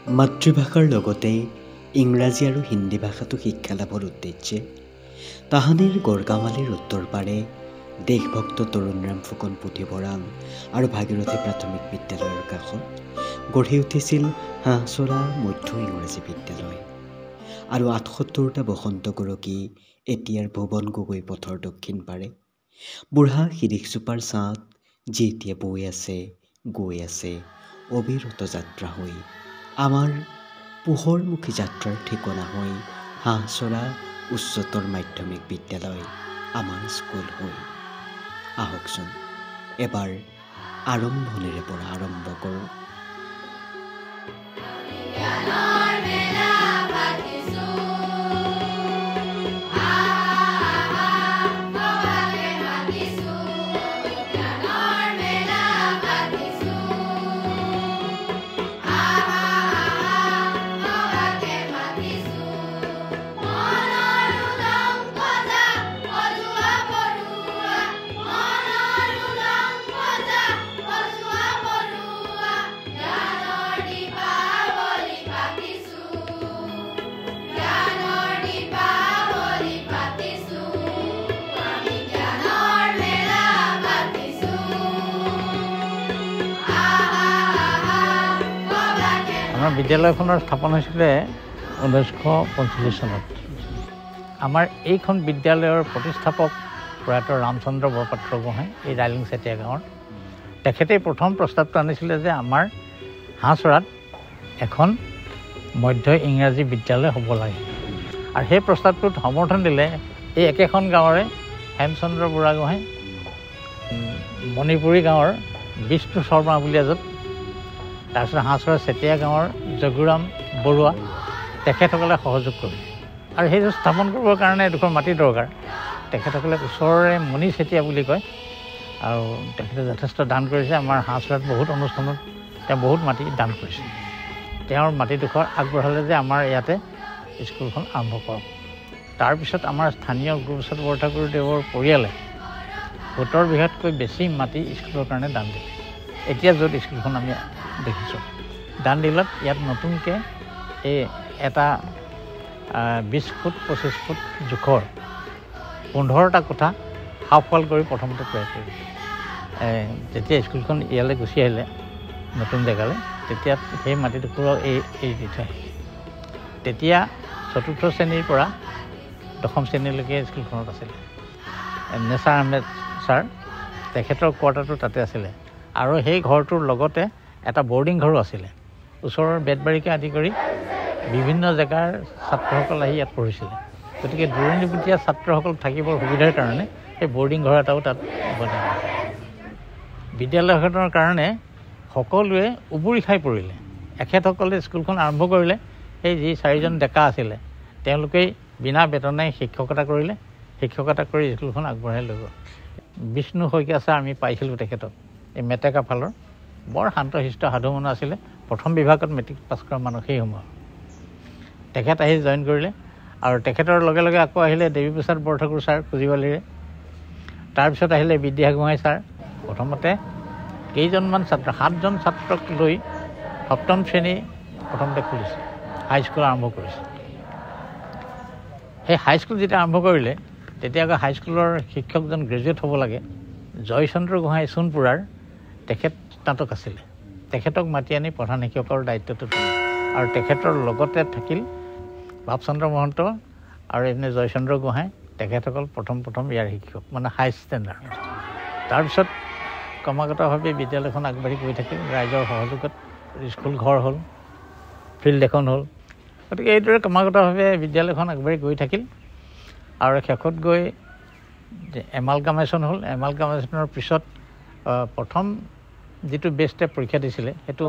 মাতৃভাষাৰ লগতে ইংৰাজী আৰু হিন্দী ভাষাটো শিক্ষা লাভৰ উদ্দেশ্যে তাহানিৰ গড়গাঁৱালীৰ উত্তৰ পাৰে দেশভক্ত তৰুণৰাম ফুকন পুথিভঁৰাল আৰু ভাগীৰথী প্ৰাথমিক বিদ্যালয়ৰ কাষত গঢ়ি উঠিছিল হাঁহচৰা মধ্য ইংৰাজী বিদ্যালয়। আৰু ৭৮টা বসন্ত গৰকী এতিয়াৰ ভুৱন গগৈ পথৰ দক্ষিণ পাৰে বুঢ়া শিৰিষজোপাৰ ছাঁত যি এতিয়া বৈ আছে গৈ আছে অবিৰত যাত্ৰা হৈ আমাৰ পোহৰমুখী যাত্ৰাৰ ঠিকনা হৈ হাঁহচৰা উচ্চতৰ মাধ্যমিক বিদ্যালয় আমাৰ স্কুল হৈ। আহকচোন এবাৰ আৰম্ভণিৰে পৰা আৰম্ভ কৰোঁ। আমাৰ বিদ্যালয়খনৰ স্থাপন হৈছিলে 1945 চনত। আমাৰ এইখন বিদ্যালয়ৰ প্ৰতিষ্ঠাপক প্ৰয়াত ৰামচন্দ্ৰ বৰপাত্ৰ গোহাঁই এই ৰাইলিং চেতিয়া গাঁৱৰ। তেখেতে প্ৰথম প্ৰস্তাৱটো আনিছিলে যে আমাৰ হাঁহচৰাত এখন মধ্য ইংৰাজী বিদ্যালয় হ'ব লাগে। আৰু সেই প্ৰস্তাৱটোত সমৰ্থন দিলে এই একেখন গাঁৱৰে হেমচন্দ্ৰ বুঢ়াগোহাঁই, মণিপুৰী গাঁৱৰ বিষ্ণু শৰ্মা বুলি এজন, তাৰপিছত হাঁহচৰা চেতিয়া গাঁৱৰ জগুৰাম বৰুৱা, তেখেতসকলে সহযোগ কৰিলে। আৰু সেইটো স্থাপন কৰিবৰ কাৰণে এডোখৰ মাটি দৰকাৰ। তেখেতসকলে ওচৰৰে মণি চেতিয়া বুলি কয়, আৰু তেখেতে যথেষ্ট দান কৰিছে। আমাৰ হাঁহচৰাত বহুত অনুষ্ঠানত তেওঁ বহুত মাটি দান কৰিছে। তেওঁৰ মাটিডোখৰ আগবঢ়ালে যে আমাৰ ইয়াতে স্কুলখন আৰম্ভ কৰক। তাৰপিছত আমাৰ স্থানীয় গুৰুপ্ৰসাদ বৰঠাকুৰদেৱৰ পৰিয়ালে 70 বিঘাতকৈ বেছি মাটি স্কুলৰ কাৰণে দান দিলে। এতিয়া য'ত স্কুলখন আমি দেখিছোঁ, দান দিলত ইয়াত নতুনকৈ এই এটা 20 ফুট 25 ফুট জোখৰ 15টা কোঠা হাফৱাল কৰি প্ৰথমতে তৈয়াৰ কৰিলে। যেতিয়া স্কুলখন ইয়ালৈ গুচি আহিলে নতুন জেগালৈ, তেতিয়া সেই মাটিডোখৰ এই দি থৈ আহিলে। তেতিয়া 4ৰ্থ শ্ৰেণীৰ পৰা 10ম শ্ৰেণীলৈকে স্কুলখনত আছিলে। নেচাৰ আহমেদ ছাৰ, তেখেতৰ কোৱাৰ্টাৰটো তাতে আছিলে। আৰু সেই ঘৰটোৰ লগতে এটা বৰ্ডিং ঘৰো আছিলে। ওচৰৰ বেতবাৰীকে আদি কৰি বিভিন্ন জেগাৰ ছাত্ৰসকল আহি ইয়াত পঢ়িছিলে। গতিকে দূৰণিবতীয়া ছাত্ৰসকল থাকিবৰ সুবিধাৰ কাৰণে সেই বৰ্ডিং ঘৰ এটাও তাত বনাই আছে। বিদ্যালয়খনৰ কাৰণে সকলোৱে উবুৰি খাই পৰিলে। এখেতসকলে স্কুলখন আৰম্ভ কৰিলে। সেই যি 4জন ডেকা আছিলে তেওঁলোকেই বিনা বেতনে শিক্ষকতা কৰিলে। শিক্ষকতা কৰি স্কুলখন আগবঢ়াই লৈ গ'ল। বিষ্ণু শইকীয়া ছাৰ আমি পাইছিলোঁ তেখেতক, এই মেটেকা ফালৰ বৰ শান্তশিষ্ট সাধু মানুহ আছিলে। প্ৰথম বিভাগত মেট্ৰিক পাছ কৰা মানুহ সেই সময়ত। তেখেত আহি জইন কৰিলে। আৰু তেখেতৰ লগে লগে আকৌ আহিলে দেৱীপ্ৰসাদ বৰঠাকুৰ ছাৰ খুজিবালিৰে। তাৰপিছত আহিলে বিদ্যা গোহাঁই ছাৰ। প্ৰথমতে কেইজনমান ছাত্ৰ, 7জন ছাত্ৰক লৈ 7ম শ্ৰেণী প্ৰথমতে খুলিছে, হাইস্কুল আৰম্ভ কৰিছে। সেই হাইস্কুল যেতিয়া আৰম্ভ কৰিলে, তেতিয়া আকৌ হাইস্কুলৰ শিক্ষকজন গ্ৰেজুৱেট হ'ব লাগে। জয়চন্দ্ৰ গোহাঁই সোণপুৰাৰ, তেখেত স্নাতক আছিলে। তেখেতক মাতি আনি প্ৰধান শিক্ষকৰ দায়িত্বটো দিলে। আৰু তেখেতৰ লগতে থাকিল ভাৱচন্দ্ৰ মহন্ত আৰু এনে জয়চন্দ্ৰ গোহাঁই, তেখেতসকল প্ৰথম ইয়াৰ শিক্ষক, মানে হাই ষ্টেণ্ডাৰ্ড। তাৰপিছত ক্ৰমাগতভাৱে বিদ্যালয়খন আগবাঢ়ি গৈ থাকিল। ৰাইজৰ সহযোগত স্কুল ঘৰ হ'ল, ফিল্ড এখন হ'ল। গতিকে এইদৰে ক্ৰমাগতভাৱে বিদ্যালয়খন আগবাঢ়ি গৈ থাকিল। আৰু শেষত গৈ এমালগামেশ্যন হ'ল। এমালগামেশ্যনৰ পিছত প্ৰথম যিটো বেষ্টে পৰীক্ষা দিছিলে সেইটো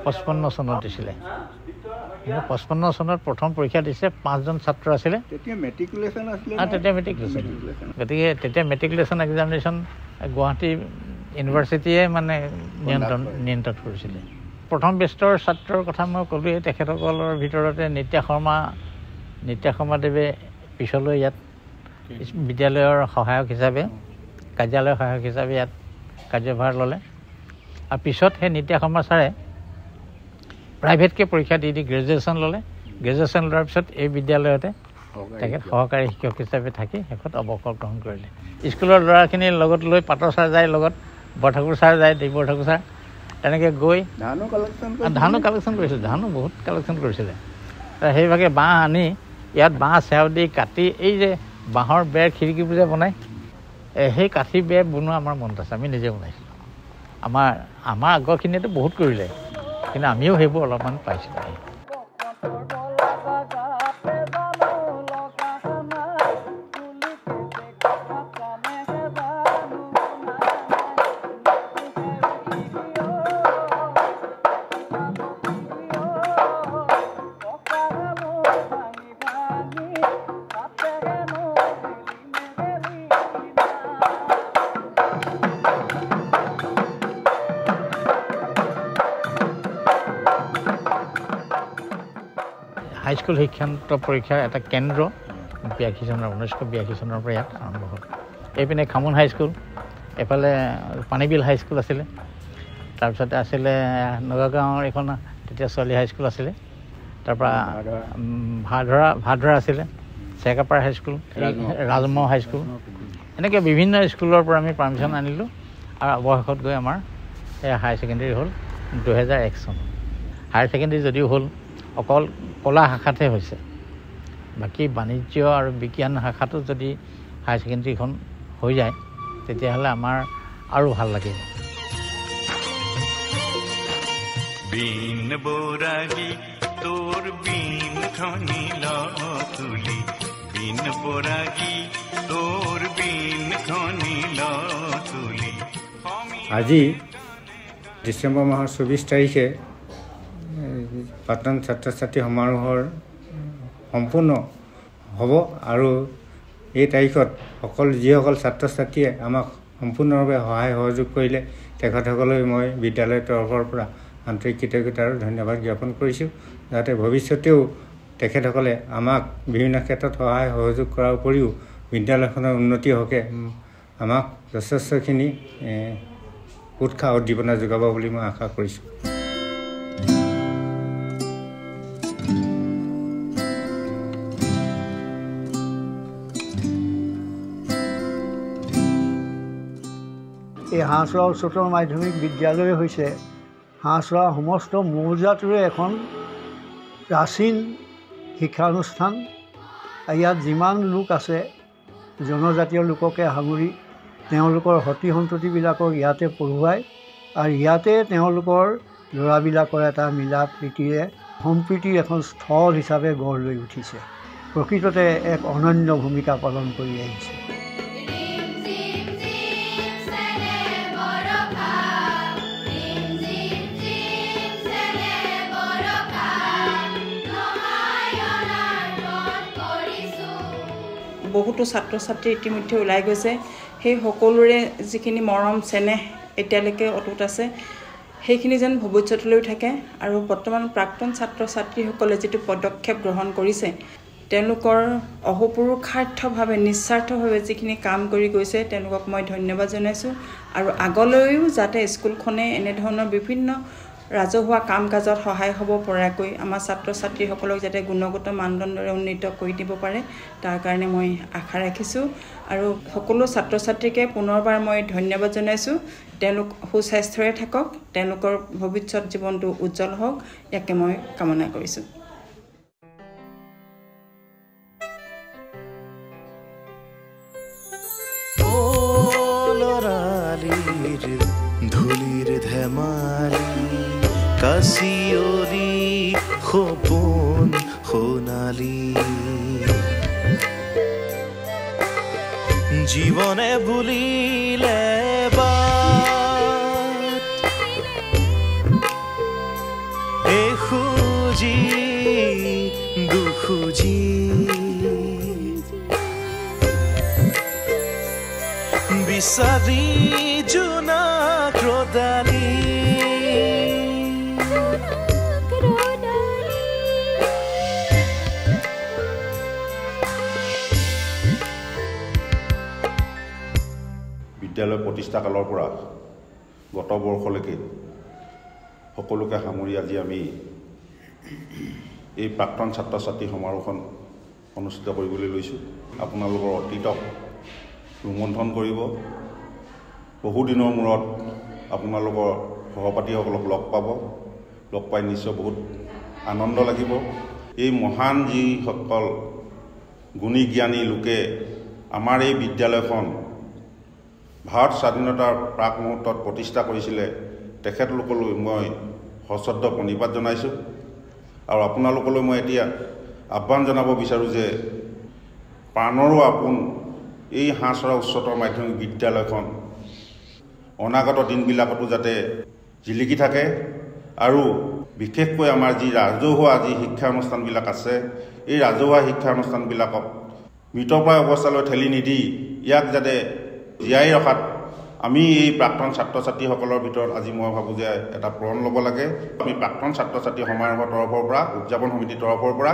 55 চনত দিছিলে। 55 চনত প্ৰথম পৰীক্ষা দিছে, 5জন ছাত্ৰ আছিলে। তেতিয়া মেট্ৰিকুলেশ্যন। গতিকে তেতিয়া মেট্ৰিকুলেশ্যন এক্সামিনেশ্যন গুৱাহাটী ইউনিভাৰ্চিটিয়ে মানে নিয়ন্ত্ৰণ কৰিছিলে। প্ৰথম বেষ্টৰ ছাত্ৰৰ কথা মই ক'লোৱেই। তেখেতসকলৰ ভিতৰতে নিত্যা শৰ্মাদেৱে পিছলৈ ইয়াত বিদ্যালয়ৰ সহায়ক হিচাপে, কাৰ্যালয়ৰ সহায়ক হিচাপে ইয়াত কাৰ্যভাৰ ল'লে। আৰু পিছত সেই নিত্যা শৰ্মা ছাৰে প্ৰাইভেটকৈ পৰীক্ষা দি গ্ৰেজুৱেশ্যন ল'লে। গ্ৰেজুৱেশ্যন লোৱাৰ পিছত এই বিদ্যালয়তে তেখেত সহকাৰী শিক্ষক হিচাপে থাকি শেষত অৱসৰ গ্ৰহণ কৰিলে। স্কুলৰ ল'ৰাখিনিৰ লগত লৈ পাটৰ ছাৰ যায়, লগত বৰঠাকুৰ ছাৰ যায়, দেৱ বৰঠাকুৰ ছাৰ, তেনেকৈ গৈ ধানো কালেকশ্যন কৰিছিলে। ধানো বহুত কালেকশ্যন কৰিছিলে। সেইভাগে বাঁহ আনি ইয়াত বাঁহ চেও দি কাটি এই যে বাঁহৰ বেৰ খিৰিকীবোৰ যে বনায়, সেই কাঠি বেৰ বনোৱা আমাৰ মনত আছে। আমি নিজে বনাইছিলোঁ। আমাৰ আগৰখিনিয়েতো বহুত কৰিলে, কিন্তু আমিও সেইবোৰ অলপমান পাইছিলোঁ। হাইস্কুল শিক্ষান্ত পৰীক্ষাৰ এটা কেন্দ্ৰ 1982 চনৰ পৰা ইয়াত আৰম্ভ হ'ল। এইপিনে খামুন হাইস্কুল, এফালে পানীবিল হাইস্কুল আছিলে, তাৰপিছতে আছিলে নগাঁৱৰ এখন তেতিয়া ছোৱালী হাইস্কুল আছিলে, তাৰপৰা ভাদৰা আছিলে, চেকাপাৰ হাইস্কুল, ৰাজমহ হাইস্কুল, এনেকৈ বিভিন্ন স্কুলৰ পৰা আমি পাৰ্মিশ্যন আনিলোঁ। আৰু অৱশেষত গৈ আমাৰ এই হায়াৰ ছেকেণ্ডেৰী হ'ল 2001 চন। হায়াৰ ছেকেণ্ডেৰী যদিও হ'ল অকল কলা শাখাতহে হৈছে, বাকী বাণিজ্য আৰু বিজ্ঞান শাখাটো যদি হায়াৰ ছেকেণ্ডেৰীখন হৈ যায় তেতিয়াহ'লে আমাৰ আৰু ভাল লাগিব। বিন বৰাগী তোৰ বিন খনি লতুলি, বিন বৰাগী তোৰ বিন খনি লতুলি। আজি ডিচেম্বৰ মাহৰ 24 তাৰিখে প্ৰাক্তন ছাত্ৰ ছাত্ৰী সমাৰোহৰ সম্পূৰ্ণ হ'ব। আৰু এই তাৰিখত যিসকল ছাত্ৰ ছাত্ৰীয়ে আমাক সম্পূৰ্ণভাৱে সহায় সহযোগ কৰিলে তেখেতসকললৈ মই বিদ্যালয়ৰ তৰফৰ পৰা আন্তৰিক কৃতজ্ঞতা আৰু ধন্যবাদ জ্ঞাপন কৰিছোঁ। যাতে ভৱিষ্যতেও তেখেতসকলে আমাক বিভিন্ন ক্ষেত্ৰত সহায় সহযোগ কৰাৰ উপৰিও বিদ্যালয়খনৰ উন্নতিৰ হকে আমাক যথেষ্টখিনি উৎসাহ উদ্দীপনা যোগাব বুলি মই আশা কৰিছোঁ। এই হাঁহচোৱা উচ্চতৰ মাধ্যমিক বিদ্যালয় হৈছে হাঁহচোৱা সমস্ত মৌজাটোৰে এখন প্ৰাচীন শিক্ষানুষ্ঠান। ইয়াত যিমান লোক আছে জনজাতীয় লোককে সামৰি তেওঁলোকৰ সতি সন্ততিবিলাকক ইয়াতে পঢ়ুৱায়, আৰু ইয়াতে তেওঁলোকৰ ল'ৰাবিলাকৰ এটা মিলা প্ৰীতিৰে সম্প্ৰীতিৰ এখন স্থল হিচাপে গঢ় লৈ উঠিছে। প্ৰকৃততে এক অনন্য ভূমিকা পালন কৰি আহিছে। বহুতো ছাত্ৰ ছাত্ৰী ইতিমধ্যে ওলাই গৈছে। সেই সকলোৰে যিখিনি মৰম চেনেহ এতিয়ালৈকে অটুট আছে, সেইখিনি যেন ভৱিষ্যতলৈও থাকে। আৰু বৰ্তমান প্ৰাক্তন ছাত্ৰ ছাত্ৰীসকলে যিটো পদক্ষেপ গ্ৰহণ কৰিছে, তেওঁলোকৰ অহোপুৰুষাৰ্থভাৱে নিস্বাৰ্থভাৱে যিখিনি কাম কৰি গৈছে, তেওঁলোকক মই ধন্যবাদ জনাইছোঁ। আৰু আগলৈও যাতে স্কুলখনে এনেধৰণৰ বিভিন্ন ৰাজহুৱা কাম কাজত সহায় হ'ব পৰাকৈ আমাৰ ছাত্ৰ ছাত্ৰীসকলক যাতে গুণগত মানদণ্ডৰে উন্নীত কৰি দিব পাৰে, তাৰ কাৰণে মই আশা ৰাখিছোঁ। আৰু সকলো ছাত্ৰ ছাত্ৰীকে পুনৰবাৰ মই ধন্যবাদ জনাইছোঁ। তেওঁলোক সুস্বাস্থ্যৰে থাকক, তেওঁলোকৰ ভৱিষ্যত জীৱনটো উজ্জ্বল হওক, ইয়াকে মই কামনা কৰিছোঁ। ধুলিৰ ধেমালি কাশিয়ৰি সপোন সোণালী, জীবনে বুলিলে এখুজি দুখুজি বিচাৰি জোনাক ৰদালি, বিদ্যালয় প্ৰতিষ্ঠা কালৰ পৰা গত বৰ্ষলৈকে সকলোকে সামৰি আজি আমি এই প্ৰাক্তন ছাত্ৰ ছাত্ৰী সমাৰোহখন অনুষ্ঠিত কৰিবলৈ লৈছোঁ। আপোনালোকৰ অতীতক ৰোমন্থন কৰিব। বহুদিনৰ মূৰত আপোনালোকৰ সহপাঠীসকলক লগ পাব, লগ পাই নিশ্চয় বহুত আনন্দ লাগিব। এই মহান যিসকল গুণী জ্ঞানী লোকে আমাৰ এই বিদ্যালয়খন ভাৰত স্বাধীনতাৰ প্ৰাক মুহূৰ্তত প্ৰতিষ্ঠা কৰিছিলে, তেখেতলোকলৈ মই সশ্ৰদ্ধ প্ৰণিপাত জনাইছোঁ। আৰু আপোনালোকলৈ মই এতিয়া আহ্বান জনাব বিচাৰোঁ যে প্ৰাণৰো আপোন এই হাঁহচৰা উচ্চতৰ মাধ্যমিক বিদ্যালয়খন অনাগত দিনবিলাকতো যাতে জিলিকি থাকে আৰু বিশেষকৈ আমাৰ যি ৰাজহুৱা যি শিক্ষানুষ্ঠানবিলাক আছে, এই ৰাজহুৱা শিক্ষানুষ্ঠানবিলাকক মৃতপ্ৰায় অৱস্থালৈ ঠেলি নিদি ইয়াক যাতে জীয়াই ৰখাত আমি এই প্ৰাক্তন ছাত্ৰ ছাত্ৰীসকলৰ ভিতৰত আজি মই ভাবোঁ যে এটা প্ରଣ ল'ব লাগে। আমি প্ৰাক্তন ছাত্ৰ ছাত্ৰী সমাৰোহৰ তৰফৰ পৰা, উদযাপন সমিতিৰ তৰফৰ পৰা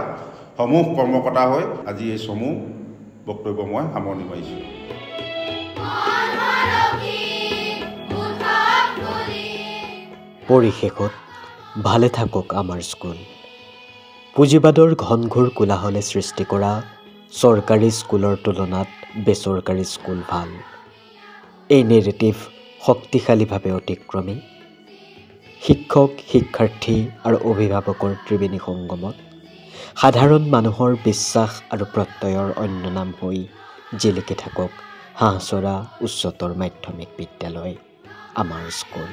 সমূহ কৰ্মকৰ্তা হৈ আজি এই সমূহ বক্তব্য মই সামৰণি মাৰিছোঁ। পৰিশেষত ভালে থাকক আমাৰ স্কুল। পুঁজিবাদৰ ঘনঘোৰ কোলাহলে সৃষ্টি কৰা চৰকাৰী স্কুলৰ তুলনাত বেচৰকাৰী স্কুল ভাল। এই নেৰেটিভ শক্তিশালীভাৱে অতিক্ৰমী শিক্ষক, শিক্ষাৰ্থী আৰু অভিভাৱকৰ ত্ৰিবেণী সংগমত সাধাৰণ মানুহৰ বিশ্বাস আৰু প্ৰত্যয়ৰ অন্য নাম হৈ জিলিকি থাকক হাঁহচৰা উচ্চতৰ মাধ্যমিক বিদ্যালয়, আমাৰ স্কুল।